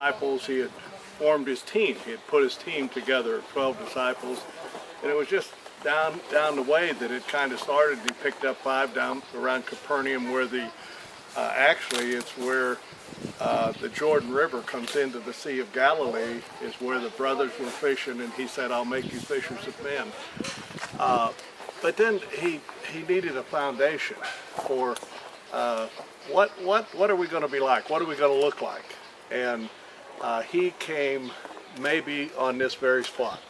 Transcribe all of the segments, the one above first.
disciples. He had formed his team. He had put his team together, 12 disciples, and it was just down the way that it kind of started. He picked up 5 down around Capernaum, where actually it's where the Jordan River comes into the Sea of Galilee, is where the brothers were fishing, and he said, "I'll make you fishers of men." But then he needed a foundation for what are we going to be like? What are we going to look like? And he came maybe on this very spot,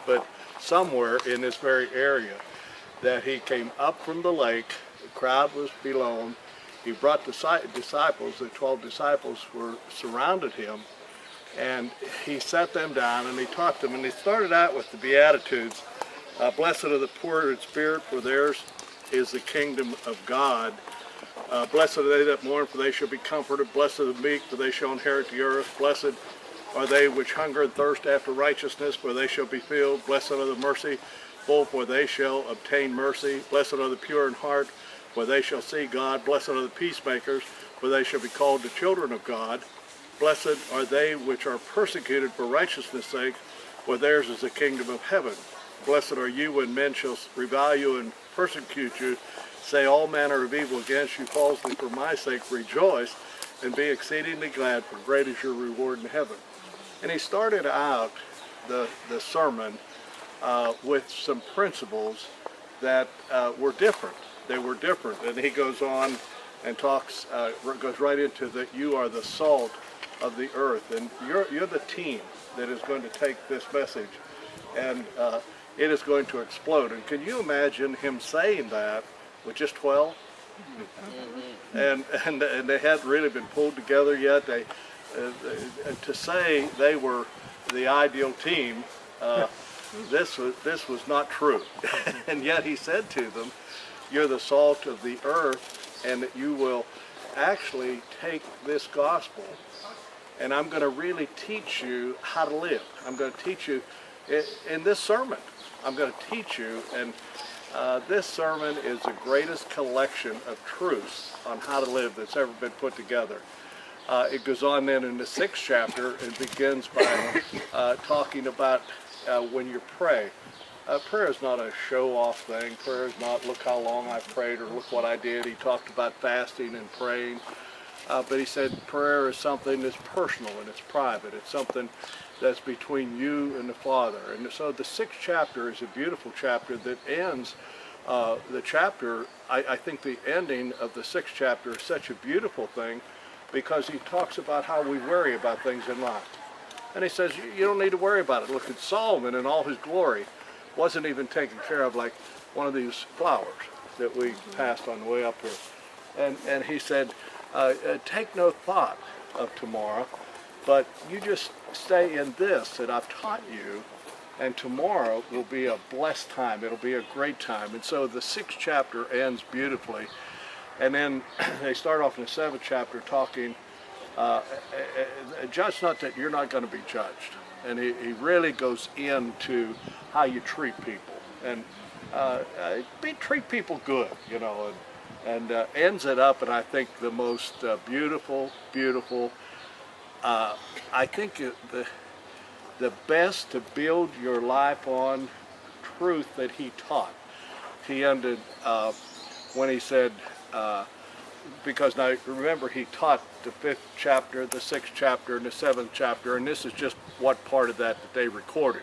but somewhere in this very area, that he came up from the lake. The crowd was below him. He brought the disciples. The 12 disciples were surrounded him, and he sat them down and he taught them. And he started out with the Beatitudes. Blessed are the poor in spirit, for theirs is the kingdom of God. Blessed are they that mourn, for they shall be comforted. Blessed are the meek, for they shall inherit the earth. Blessed are they which hunger and thirst after righteousness, for they shall be filled. Blessed are the merciful, for they shall obtain mercy. Blessed are the pure in heart, for they shall see God. Blessed are the peacemakers, for they shall be called the children of God. Blessed are they which are persecuted for righteousness' sake, for theirs is the kingdom of heaven. Blessed are you when men shall revile you and persecute you, say all manner of evil against you falsely for my sake. Rejoice and be exceedingly glad, for great is your reward in heaven. And he started out the sermon with some principles that were different. They were different. And he goes on and talks, goes right into that you are the salt of the earth. And you're the team that is going to take this message. And it is going to explode. And can you imagine him saying that with just 12? Mm-hmm. And they hadn't really been pulled together yet. To say they were the ideal team, this was not true. And yet he said to them, you're the salt of the earth, and that you will actually take this gospel, and I'm going to really teach you how to live. I'm going to teach you in this sermon. I'm going to teach you, and this sermon is the greatest collection of truths on how to live that's ever been put together. It goes on then in the 6th chapter and begins by talking about when you pray. Prayer is not a show-off thing. Prayer is not, look how long I prayed or look what I did. He talked about fasting and praying. But he said prayer is something that's personal and it's private. It's something that's between you and the Father. And so the 6th chapter is a beautiful chapter that ends the chapter. I think the ending of the 6th chapter is such a beautiful thing, because he talks about how we worry about things in life. And he says, you don't need to worry about it. Look at Solomon in all his glory. Wasn't even taken care of like one of these flowers that we passed on the way up here. And he said, take no thought of tomorrow, but you just stay in this that I've taught you, and tomorrow will be a blessed time. It'll be a great time. And so the 6th chapter ends beautifully. And then they start off in the 7th chapter talking, judge not that you're not going to be judged. And he really goes into how you treat people. And treat people good, you know, and ends it up, and I think the most beautiful, I think the best to build your life on truth that he taught. He ended when he said, because now remember he taught the 5th chapter, the 6th chapter, and the 7th chapter, and this is just what part of that they recorded.